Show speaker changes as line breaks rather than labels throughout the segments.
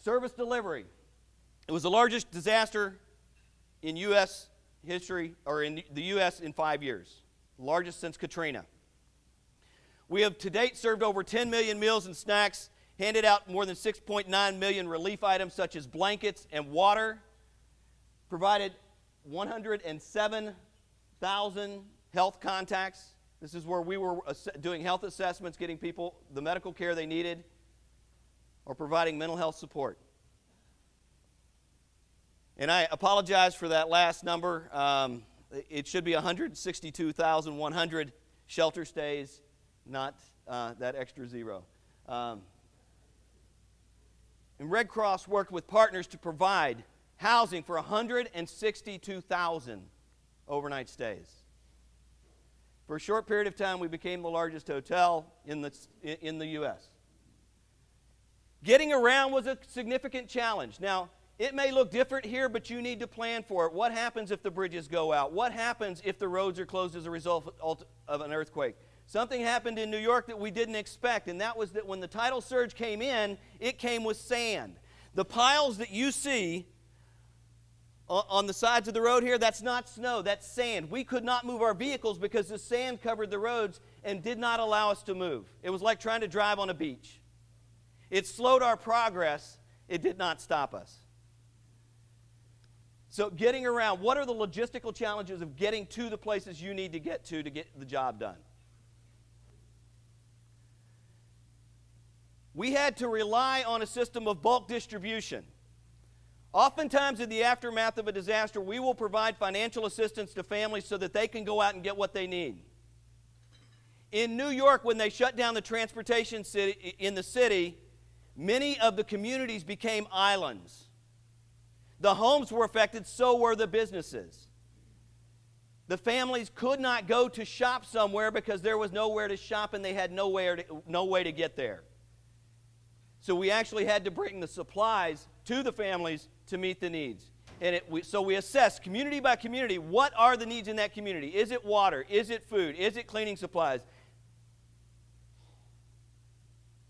Service delivery. It was the largest disaster in U.S. history, or in the U.S. in 5 years. The largest since Katrina. We have to date served over 10 million meals and snacks, handed out more than 6.9 million relief items such as blankets and water, provided 107,000 health contacts. This is where we were doing health assessments, getting people the medical care they needed, or providing mental health support. And I apologize for that last number. It should be 162,100 shelter stays, not that extra zero. And Red Cross worked with partners to provide housing for 162,000 overnight stays. For a short period of time, we became the largest hotel in the U.S. Getting around was a significant challenge. Now, it may look different here, but you need to plan for it. What happens if the bridges go out? What happens if the roads are closed as a result of an earthquake? Something happened in New York that we didn't expect, and that was that when the tidal surge came in, it came with sand. The piles that you see on the sides of the road here, that's not snow, that's sand. We could not move our vehicles because the sand covered the roads and did not allow us to move. It was like trying to drive on a beach. It slowed our progress. It did not stop us. So getting around, what are the logistical challenges of getting to the places you need to get the job done? We had to rely on a system of bulk distribution. Oftentimes in the aftermath of a disaster, we will provide financial assistance to families so that they can go out and get what they need. In New York, when they shut down the transportation in the city, many of the communities became islands. The homes were affected, so were the businesses. The families could not go to shop somewhere because there was nowhere to shop and they had no way to get there. So we actually had to bring the supplies to the families to meet the needs. And so we assessed community by community, what are the needs in that community? Is it water? Is it food? Is it cleaning supplies?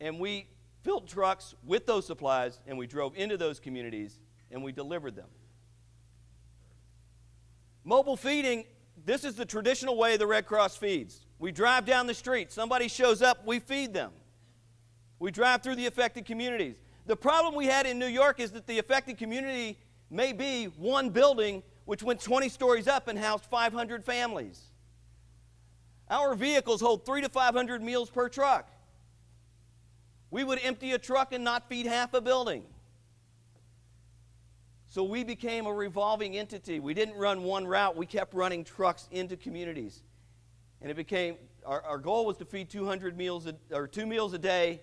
And we filled trucks with those supplies, and we drove into those communities, and we delivered them. Mobile feeding, this is the traditional way the Red Cross feeds. We drive down the street. Somebody shows up, we feed them. We drive through the affected communities. The problem we had in New York is that the affected community may be one building which went 20 stories up and housed 500 families. Our vehicles hold 300 to 500 meals per truck. We would empty a truck and not feed half a building. So we became a revolving entity. We didn't run one route. We kept running trucks into communities. And it became, our goal was to feed 200 meals, or 2 meals a day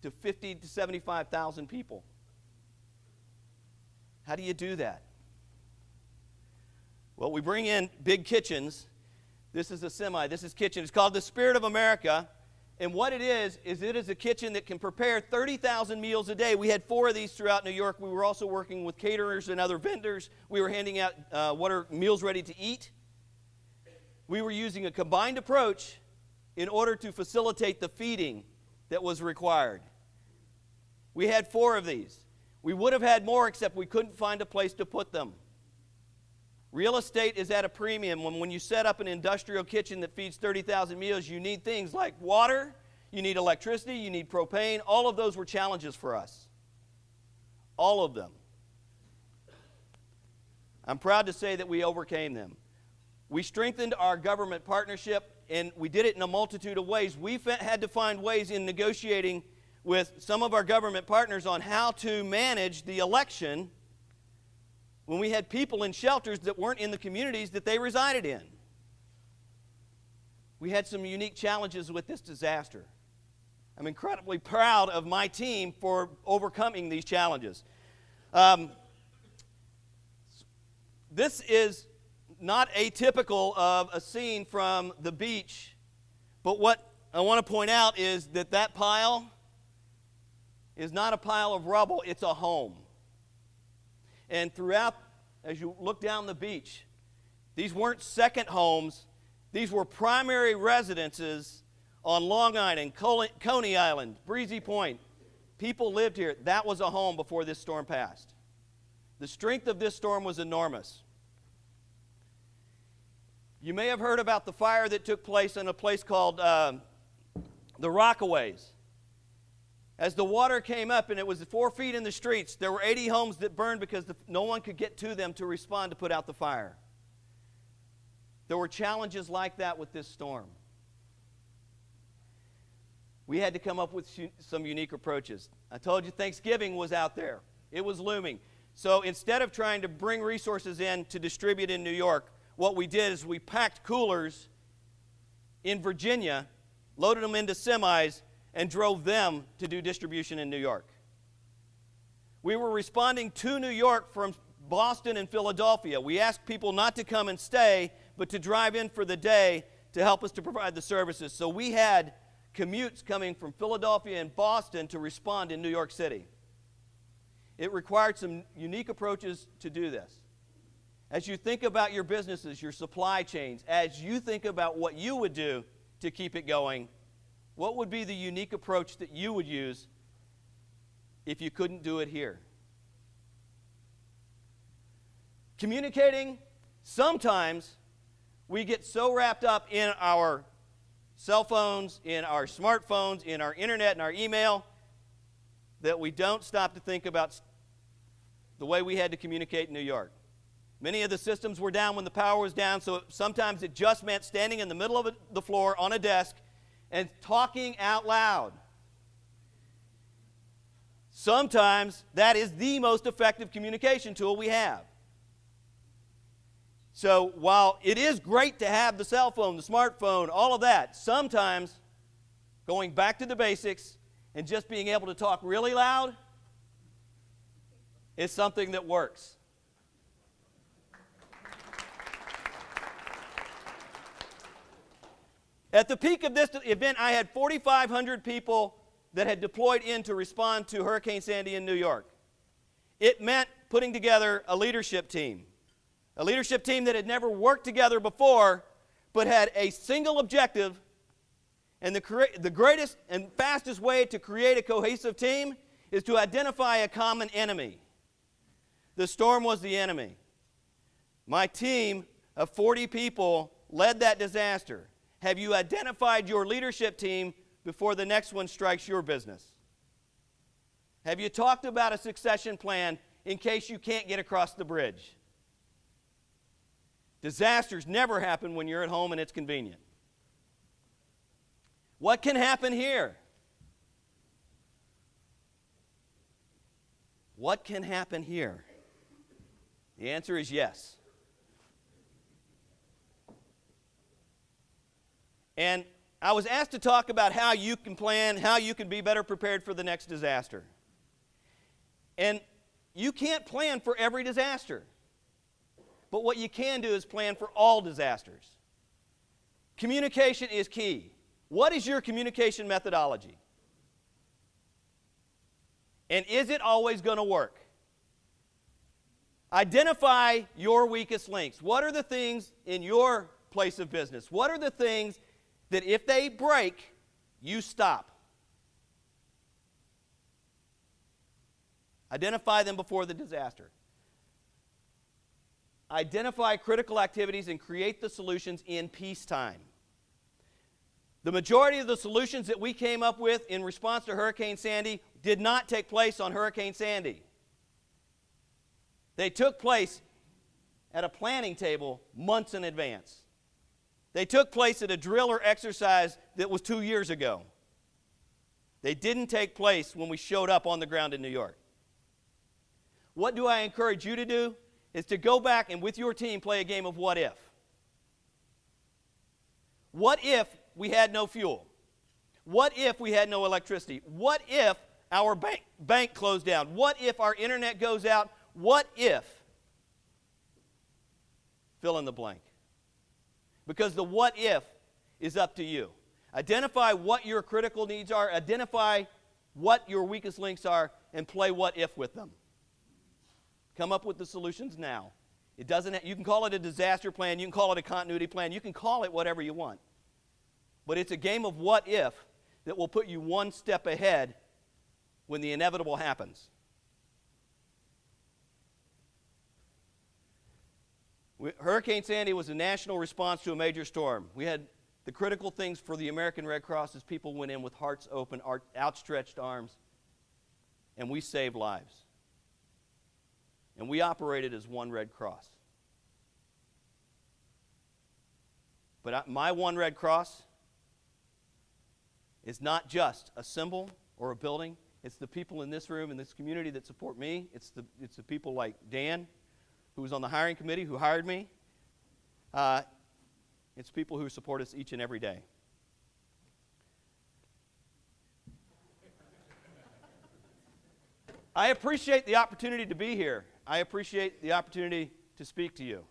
to 50 to 75,000 people. How do you do that? Well, we bring in big kitchens. This is a semi. This is kitchen. It's called the Spirit of America. And what it is it is a kitchen that can prepare 30,000 meals a day. We had 4 of these throughout New York. We were also working with caterers and other vendors. We were handing out what are meals ready to eat. We were using a combined approach in order to facilitate the feeding that was required. We had 4 of these. We would have had more, except we couldn't find a place to put them. Real estate is at a premium. When you set up an industrial kitchen that feeds 30,000 meals, you need things like water, you need electricity, you need propane. All of those were challenges for us. All of them. I'm proud to say that we overcame them. We strengthened our government partnership, and we did it in a multitude of ways. We had to find ways in negotiating with some of our government partners on how to manage the election when we had people in shelters that weren't in the communities that they resided in. We had some unique challenges with this disaster. I'm incredibly proud of my team for overcoming these challenges. This is not atypical of a scene from the beach, but what I want to point out is that pile is not a pile of rubble, it's a home. And throughout, as you look down the beach, these weren't second homes, these were primary residences on Long Island, Coney Island, Breezy Point. People lived here. That was a home before this storm passed. The strength of this storm was enormous. You may have heard about the fire that took place in a place called the Rockaways. As the water came up and it was 4 feet in the streets, there were 80 homes that burned because no one could get to them to respond to put out the fire. There were challenges like that with this storm. We had to come up with some unique approaches. I told you Thanksgiving was out there. It was looming. So instead of trying to bring resources in to distribute in New York, what we did is we packed coolers in Virginia, loaded them into semis, and drove them to do distribution in New York. We were responding to New York from Boston and Philadelphia. We asked people not to come and stay, but to drive in for the day to help us to provide the services. So we had commutes coming from Philadelphia and Boston to respond in New York City. It required some unique approaches to do this. As you think about your businesses, your supply chains, as you think about what you would do to keep it going, what would be the unique approach that you would use if you couldn't do it here? Communicating, sometimes we get so wrapped up in our cell phones, in our smartphones, in our internet, and our email that we don't stop to think about the way we had to communicate in New York. Many of the systems were down when the power was down, so sometimes it just meant standing in the middle of the floor on a desk and talking out loud. Sometimes that is the most effective communication tool we have. So while it is great to have the cell phone, the smartphone, all of that, sometimes going back to the basics and just being able to talk really loud is something that works. At the peak of this event, I had 4,500 people that had deployed in to respond to Hurricane Sandy in New York. It meant putting together a leadership team that had never worked together before, but had a single objective. And the greatest and fastest way to create a cohesive team is to identify a common enemy. The storm was the enemy. My team of 40 people led that disaster. Have you identified your leadership team before the next one strikes your business? Have you talked about a succession plan in case you can't get across the bridge? Disasters never happen when you're at home and it's convenient. What can happen here? What can happen here? The answer is yes. And I was asked to talk about how you can plan, how you can be better prepared for the next disaster. And you can't plan for every disaster. But what you can do is plan for all disasters. Communication is key. What is your communication methodology? And is it always going to work? Identify your weakest links. What are the things in your place of business? What are the things that if they break, you stop? Identify them before the disaster. Identify critical activities and create the solutions in peacetime. The majority of the solutions that we came up with in response to Hurricane Sandy did not take place on Hurricane Sandy. They took place at a planning table months in advance. They took place at a drill or exercise that was 2 years ago. They didn't take place when we showed up on the ground in New York. What do I encourage you to do? Is to go back and with your team play a game of what if. What if we had no fuel? What if we had no electricity? What if our bank closed down? What if our internet goes out? What if? Fill in the blank. Because the what if is up to you. Identify what your critical needs are, identify what your weakest links are, and play what if with them. Come up with the solutions now. It doesn't. You can call it a disaster plan, you can call it a continuity plan, you can call it whatever you want. But it's a game of what if that will put you one step ahead when the inevitable happens. Hurricane Sandy was a national response to a major storm. We had the critical things for the American Red Cross as people went in with hearts open, outstretched arms, and we saved lives. And we operated as one Red Cross. But my one Red Cross is not just a symbol or a building. It's the people in this room, in this community that support me. It's the people like Dan, who was on the hiring committee, who hired me. It's people who support us each and every day. I appreciate the opportunity to be here. I appreciate the opportunity to speak to you.